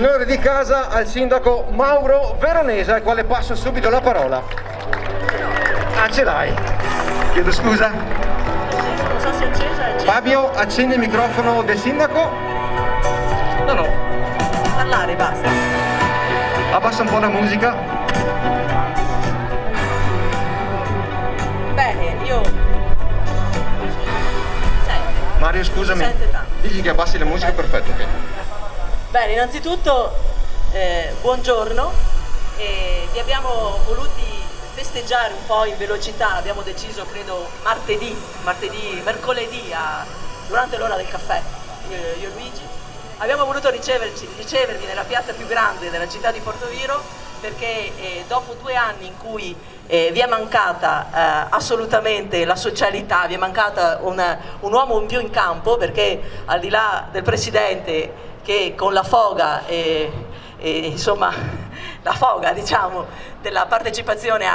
onore di casa al sindaco Mauro Veronese, al quale passo subito la parola. Ah, ce l'hai. Chiedo scusa. Non so se è accesa. Fabio, accendi il microfono del sindaco. No. Parlare, basta. Abbassa un po' la musica. Bene, io... Sente. Mario, scusami. Sente tanto. Digli che abbassi la musica, perfetto. Okay. Bene, innanzitutto buongiorno. Vi abbiamo voluti festeggiare un po' in velocità, abbiamo deciso credo mercoledì durante l'ora del caffè, io e Luigi. Abbiamo voluto ricevervi nella piazza più grande della città di Portoviro perché dopo 2 anni in cui vi è mancata assolutamente la socialità, vi è mancata un uomo in più in campo, perché al di là del presidente che con la foga insomma la foga diciamo della partecipazione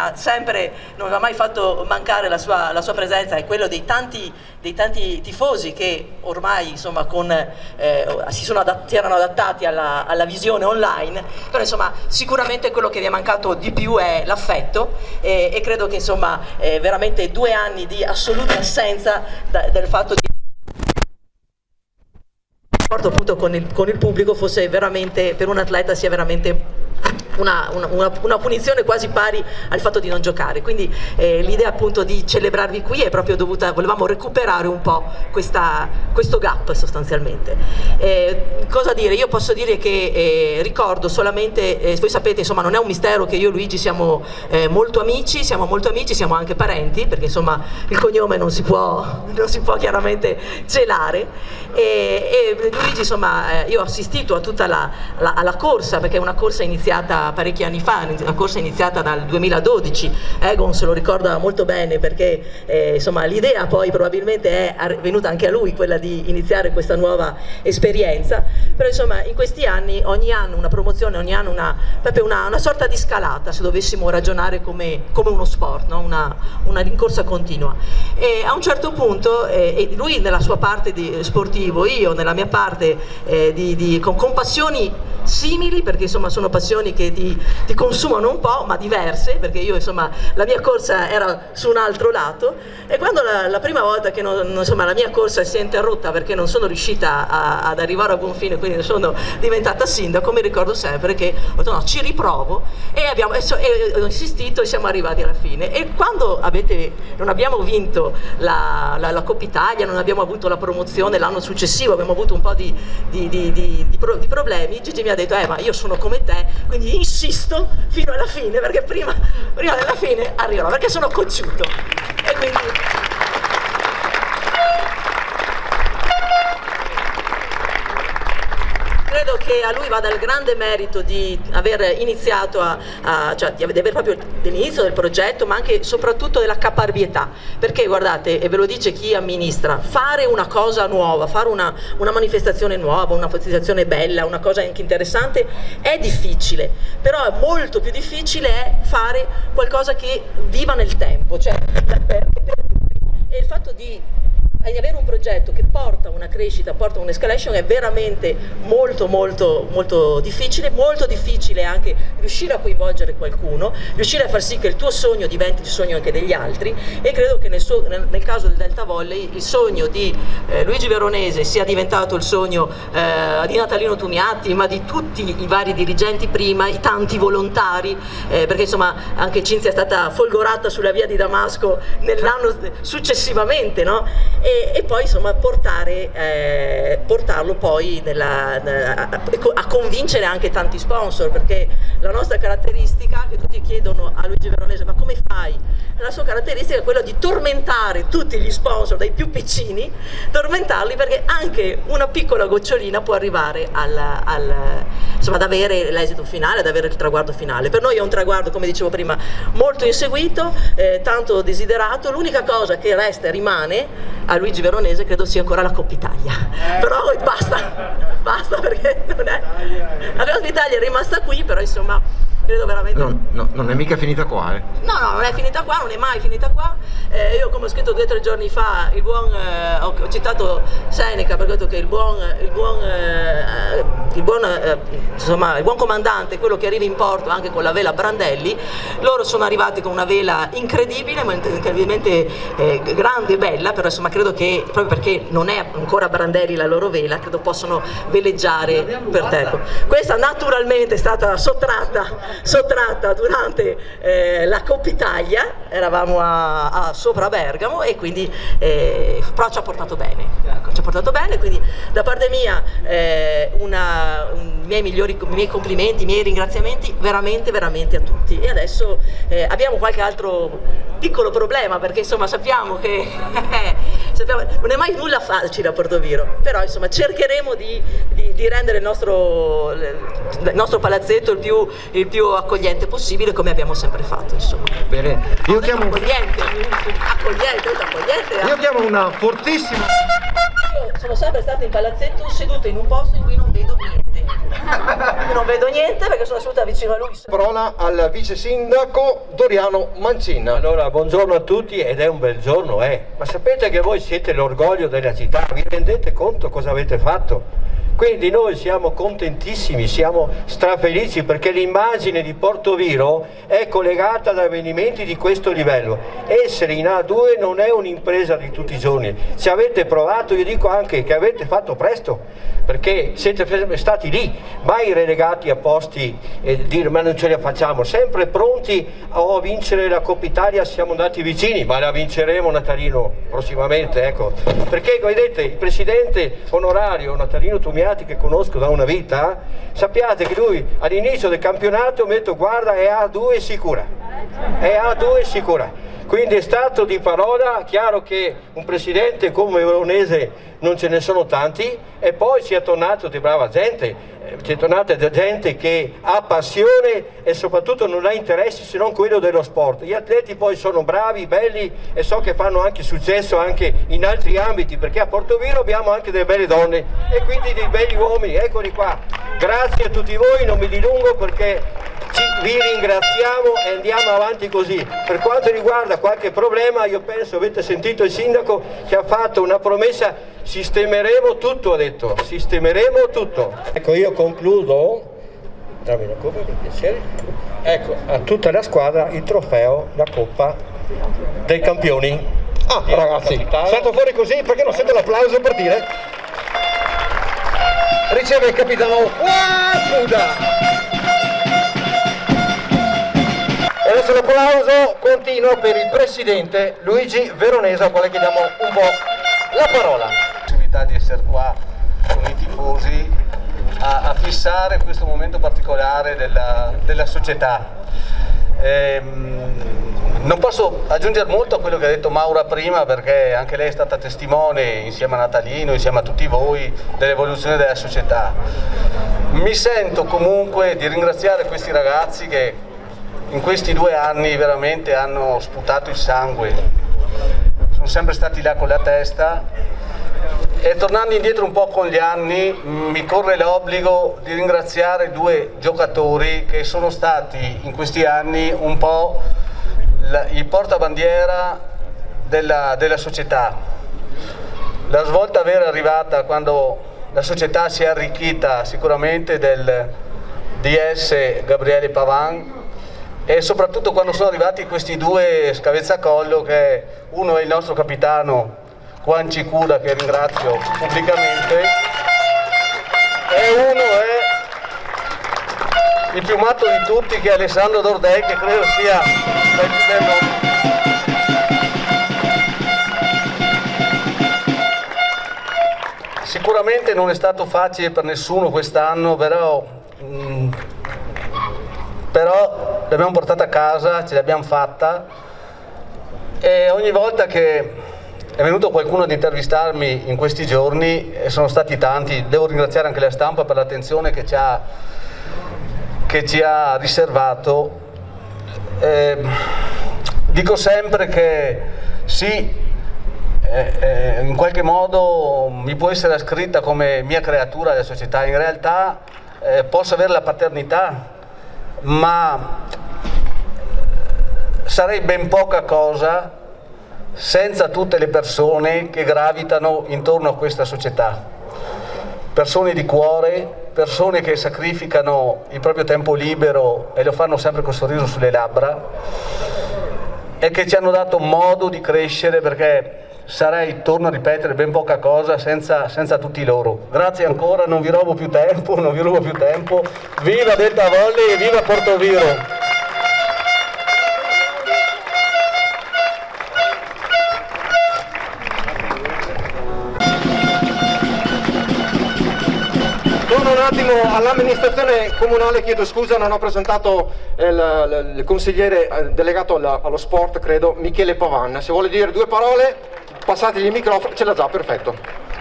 non aveva mai fatto mancare la sua presenza, e quello dei tanti tifosi che ormai insomma si erano adattati alla visione online. Però insomma sicuramente quello che vi è mancato di più è l'affetto, e credo che insomma veramente 2 anni di assoluta assenza del fatto di appunto con il pubblico fosse veramente, per un atleta sia veramente una punizione quasi pari al fatto di non giocare. Quindi l'idea appunto di celebrarvi qui è proprio dovuta, volevamo recuperare un po' questo gap sostanzialmente. Cosa dire? Io posso dire che ricordo solamente, voi sapete insomma non è un mistero che io e Luigi siamo molto amici, siamo anche parenti, perché insomma il cognome non si può chiaramente celare, e Luigi insomma io ho assistito a tutta alla corsa, perché è una corsa iniziata parecchi anni fa, una corsa iniziata dal 2012, Egon se lo ricorda molto bene, perché insomma l'idea poi probabilmente è venuta anche a lui, quella di iniziare questa nuova esperienza. Però insomma in questi anni, ogni anno una promozione, ogni anno proprio una sorta di scalata, se dovessimo ragionare come uno sport, no? una rincorsa continua, e a un certo punto lui nella sua parte di sportivo, io nella mia parte con passioni simili, perché insomma sono passioni che ti consumano un po', ma diverse, perché io insomma la mia corsa era su un altro lato, e quando la prima volta che insomma la mia corsa si è interrotta perché non sono riuscita ad arrivare a buon fine, quindi sono diventata sindaco, mi ricordo sempre che ho detto no, ci riprovo, e ho insistito e siamo arrivati alla fine. E quando non abbiamo vinto la Coppa Italia, non abbiamo avuto la promozione l'anno successivo, abbiamo avuto un po' di problemi, Gigi mi ha detto ma io sono come te, quindi insisto fino alla fine, perché prima della fine arriverò, perché sono cocciuto. E quindi credo che a lui vada il grande merito di aver iniziato cioè di aver proprio dell'inizio del progetto, ma anche soprattutto della caparbietà, perché guardate, e ve lo dice chi amministra, fare una cosa nuova, fare una manifestazione nuova, una manifestazione bella, una cosa anche interessante è difficile, però è molto più difficile è fare qualcosa che viva nel tempo, cioè e il fatto di avere un progetto che porta una crescita, porta un'escalation è veramente molto difficile anche riuscire a coinvolgere qualcuno, riuscire a far sì che il tuo sogno diventi il sogno anche degli altri, e credo che nel caso del Delta Volley il sogno di Luigi Veronese sia diventato il sogno di Natalino Tumiatti, ma di tutti i vari dirigenti prima, i tanti volontari, perché insomma anche Cinzia è stata folgorata sulla via di Damasco nell'anno successivamente, no? E poi insomma portarlo poi a convincere anche tanti sponsor, perché la nostra caratteristica, che tutti chiedono a Luigi Veronese ma come fai? La sua caratteristica è quella di tormentare tutti gli sponsor, dai più piccini, tormentarli, perché anche una piccola gocciolina può arrivare insomma, ad avere l'esito finale, ad avere il traguardo finale. Per noi è un traguardo, come dicevo prima, molto inseguito, tanto desiderato. L'unica cosa che resta e rimane a Luigi Veronese credo sia ancora la Coppa Italia, però basta perché non è, la Coppa Italia è rimasta qui, però insomma credo veramente non è mica finita qua, no, non è finita qua, non è mai finita qua. Io, come ho scritto 2 o 3 giorni fa, ho citato Seneca, perché ho detto che il buon il buon comandante, quello che arriva in porto anche con la vela Brandelli. Loro sono arrivati con una vela incredibile, ma incredibilmente grande e bella, però insomma credo che proprio perché non è ancora Brandelli la loro vela, credo possono veleggiare per tempo. Questa naturalmente è stata sottratta durante la Coppa Italia, eravamo sopra Bergamo, e quindi però ci ha portato bene, ecco, ci ha portato bene, quindi da parte mia i miei complimenti, i miei ringraziamenti veramente a tutti. E adesso abbiamo qualche altro piccolo problema, perché insomma sappiamo che non è mai nulla facile a Portoviro, però insomma cercheremo di rendere il nostro palazzetto il più accogliente possibile, come abbiamo sempre fatto, insomma. Bene, io chiamo accogliente. Io chiamo una fortissima. Io sono sempre stata in palazzetto seduta in un posto in cui non vedo niente. Non vedo niente perché sono seduta vicino a lui. Parola al vice sindaco Doriano Mancin. Allora, buongiorno a tutti, ed è un bel giorno, ma sapete che voi siete l'orgoglio della città, vi rendete conto cosa avete fatto? Quindi noi siamo contentissimi, siamo strafelici, perché l'immagine di Portoviro è collegata ad avvenimenti di questo livello. Essere in A2 non è un'impresa di tutti i giorni. Se avete provato, io dico anche che avete fatto presto, perché siete stati lì, mai relegati a posti e dire ma non ce la facciamo, sempre pronti a vincere la Coppa Italia. Siamo andati vicini, ma la vinceremo, Natalino, prossimamente, ecco. Perché vedete, il presidente onorario Natalino Tumiani, che conosco da una vita, sappiate che lui all'inizio del campionato mi ha detto guarda, è A2 sicura, quindi è stato di parola. Chiaro che un presidente come Veronese non ce ne sono tanti, e poi ci è tornato di brava gente, ci è tornata gente che ha passione e soprattutto non ha interessi se non quello dello sport. Gli atleti poi sono bravi, belli, e so che fanno anche successo anche in altri ambiti, perché a Portoviro abbiamo anche delle belle donne e quindi dei belli uomini. Eccoli qua, grazie a tutti voi, non mi dilungo perché vi ringraziamo e andiamo avanti così. Per quanto riguarda qualche problema, io penso, avete sentito il sindaco che ha fatto una promessa: sistemeremo tutto, ha detto, sistemeremo tutto. Ecco, io concludo, dammi la coppa per piacere, ecco, a tutta la squadra il trofeo, la Coppa dei Campioni. Ah, ragazzi, salto fuori così perché non sento l'applauso partire. Riceve il capitano Fuda. E adesso l'applauso continua per il presidente Luigi Veronese, al quale chiediamo un po' la parola. Possibilità di essere qua con i tifosi a fissare questo momento particolare della società. Non posso aggiungere molto a quello che ha detto Maura prima, perché anche lei è stata testimone insieme a Natalino, insieme a tutti voi, dell'evoluzione della società. Mi sento comunque di ringraziare questi ragazzi che in questi 2 anni veramente hanno sputato il sangue, sono sempre stati là con la testa, e tornando indietro un po' con gli anni mi corre l'obbligo di ringraziare 2 giocatori che sono stati in questi anni un po' il portabandiera della società. La svolta vera è arrivata quando la società si è arricchita sicuramente del DS Gabriele Pavan, e soprattutto quando sono arrivati questi 2 scavezzacollo, che uno è il nostro capitano Juan Cicuda, che ringrazio pubblicamente, e uno è il più matto di tutti, che è Alessandro Dordei, che credo sia il più bello. Sicuramente non è stato facile per nessuno quest'anno, però l'abbiamo portata a casa, ce l'abbiamo fatta, e ogni volta che è venuto qualcuno ad intervistarmi in questi giorni, e sono stati tanti, devo ringraziare anche la stampa per l'attenzione che ci ha riservato, dico sempre che sì, in qualche modo mi può essere ascritta come mia creatura della società, in realtà posso avere la paternità, ma sarei ben poca cosa senza tutte le persone che gravitano intorno a questa società. persone di cuore, persone che sacrificano il proprio tempo libero e lo fanno sempre con sorriso sulle labbra e che ci hanno dato modo di crescere, perché sarei, torno a ripetere, ben poca cosa senza tutti loro. Grazie ancora, non vi rubo più tempo, viva Delta Volley e viva Portoviro! Torno un attimo all'amministrazione comunale, chiedo scusa, non ho presentato il consigliere delegato allo sport, credo, Michele Pavan. Se vuole dire due parole, passategli il microfono, ce l'ha già, perfetto.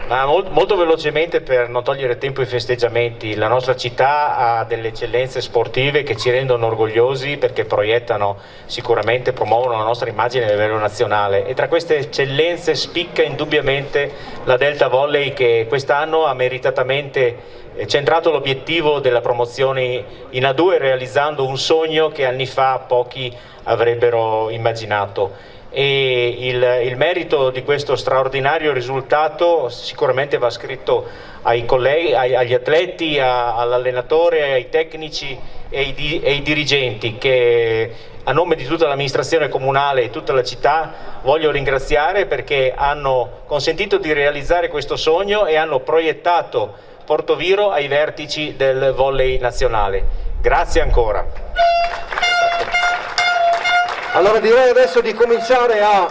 Ma molto velocemente, per non togliere tempo ai festeggiamenti, la nostra città ha delle eccellenze sportive che ci rendono orgogliosi, perché proiettano sicuramente, promuovono la nostra immagine a livello nazionale, e tra queste eccellenze spicca indubbiamente la Delta Volley, che quest'anno ha meritatamente centrato l'obiettivo della promozione in A2, realizzando un sogno che anni fa pochi avrebbero immaginato. E il merito di questo straordinario risultato sicuramente va scritto ai colleghi, agli atleti, all'allenatore, ai tecnici e ai dirigenti, che a nome di tutta l'amministrazione comunale e tutta la città voglio ringraziare, perché hanno consentito di realizzare questo sogno e hanno proiettato Portoviro ai vertici del volley nazionale. Grazie ancora. Allora direi adesso di cominciare a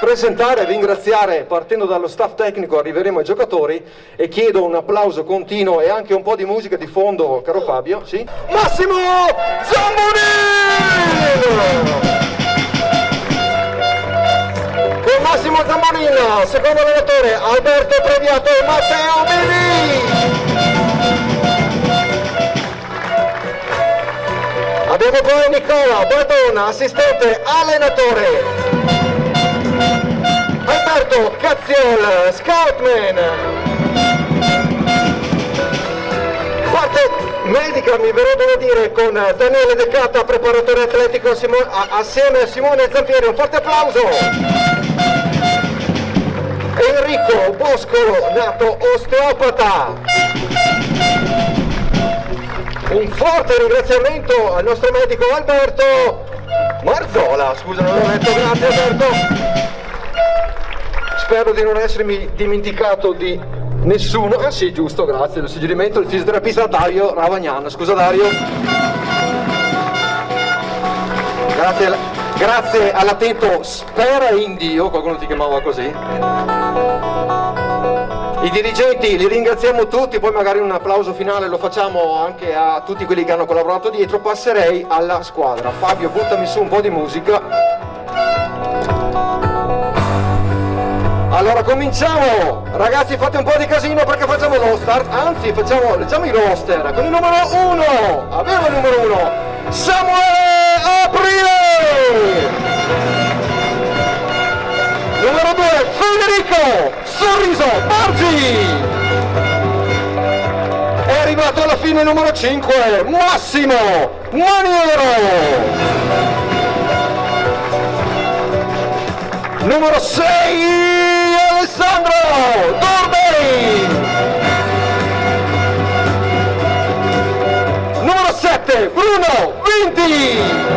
presentare e ringraziare, partendo dallo staff tecnico arriveremo ai giocatori, e chiedo un applauso continuo e anche un po' di musica di fondo, caro Fabio, sì? Massimo Zambonin! Con Massimo Zambonin, secondo allenatore Alberto Previato e Matteo Billi! Abbiamo poi Nicola Badona, assistente allenatore, Alberto Cazziol, scoutman, parte medica, mi verrebbe da dire, con Daniele De Cata, preparatore atletico, assieme a Simone Zampieri. Un forte applauso. Enrico Boscolo, nato osteopata. Un forte ringraziamento al nostro medico Alberto Marzola, scusa non l'ho detto, grazie Alberto. Spero di non essermi dimenticato di nessuno. Ah sì, giusto, grazie, il suggerimento del fisioterapista Dario Ravagnan. Scusa Dario. Grazie all'attento Spera in Dio, qualcuno ti chiamava così. I dirigenti li ringraziamo tutti, poi magari un applauso finale lo facciamo anche a tutti quelli che hanno collaborato dietro. Passerei alla squadra. Fabio, buttami su un po' di musica. Allora cominciamo, ragazzi, fate un po' di casino perché facciamo lo start, anzi leggiamo i roster. Con il numero 1, abbiamo il numero 1, Samuele Aprile! Numero 2, Federico Sorriso Bargi! È arrivato alla fine il numero 5, Massimo Maniero! Numero 6, Alessandro Dorbei! Numero 7, Bruno Vinti!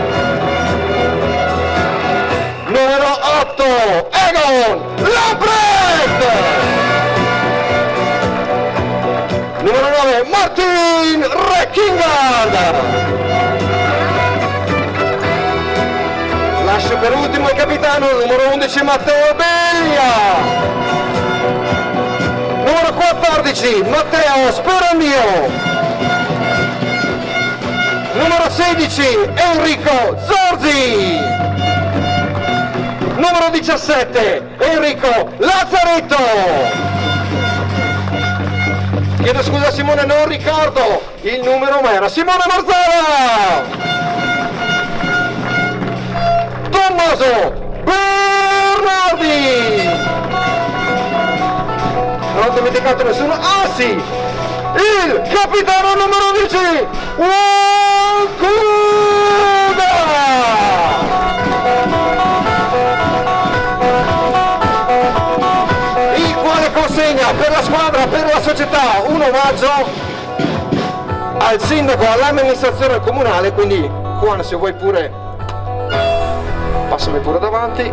Numero 8, Egon Lamprecht! Numero 9, Martin Reckingard! Lascio per ultimo il capitano, numero 11, Matteo Beglia! Numero 14, Matteo Sperandio! Numero 16, Enrico Zorzi! Numero 17, Enrico Lazzaretto! Chiedo scusa a Simone, non ricordo il numero, ma era Simone Marzola! Tommaso Bernardi! Non ho dimenticato nessuno, ah sì! Il capitano numero 10, Wankuda! Il quale consegna per la squadra, per la società, un omaggio al sindaco, all'amministrazione comunale, quindi Juan, se vuoi pure, passami pure davanti,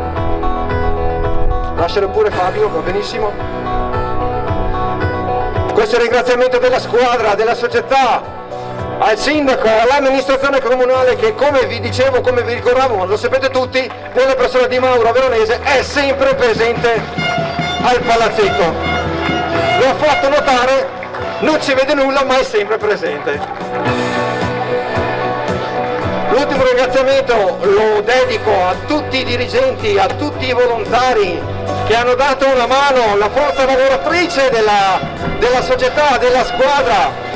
lasciare pure Fabio, va benissimo. Questo è il ringraziamento della squadra, della società, al sindaco, all'amministrazione comunale che, come vi dicevo, come vi ricordavo, lo sapete tutti, nella persona di Mauro Veronese è sempre presente al palazzetto. Lo ha fatto notare, non ci vede nulla ma è sempre presente. L'ultimo ringraziamento lo dedico a tutti i dirigenti, a tutti i volontari che hanno dato una mano, la forza lavoratrice della società, della squadra.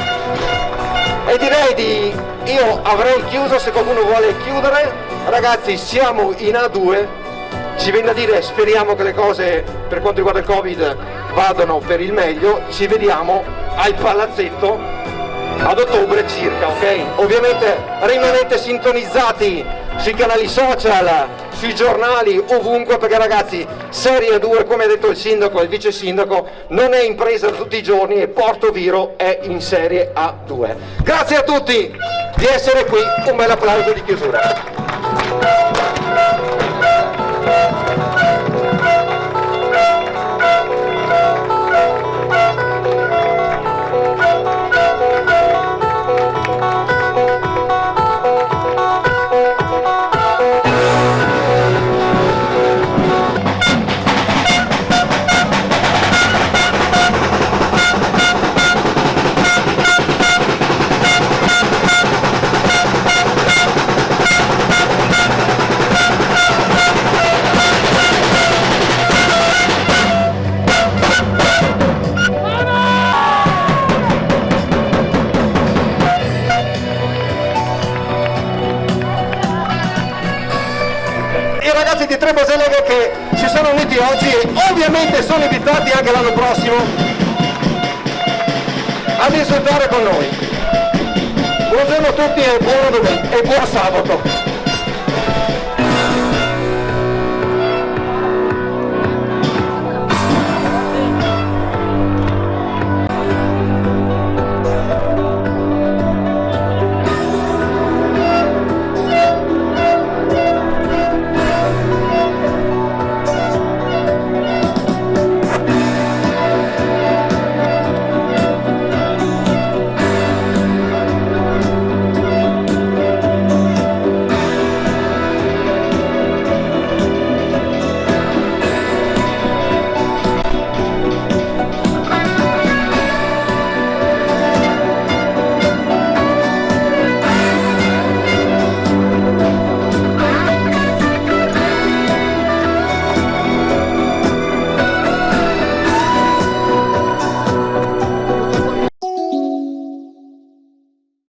E direi io avrei chiuso, se qualcuno vuole chiudere. Ragazzi, siamo in A2, ci viene da dire speriamo che le cose per quanto riguarda il Covid vadano per il meglio, ci vediamo al palazzetto ad ottobre circa, ok? Ovviamente rimanete sintonizzati sui canali social, sui giornali, ovunque, perché ragazzi, Serie 2, come ha detto il sindaco e il vice sindaco, non è impresa da tutti i giorni e Porto Viro è in Serie A2. Grazie a tutti di essere qui, un bel applauso di chiusura. Di Tre Baselleghe che si sono uniti oggi e ovviamente sono invitati anche l'anno prossimo a risultare con noi. Buongiorno a tutti e buon sabato.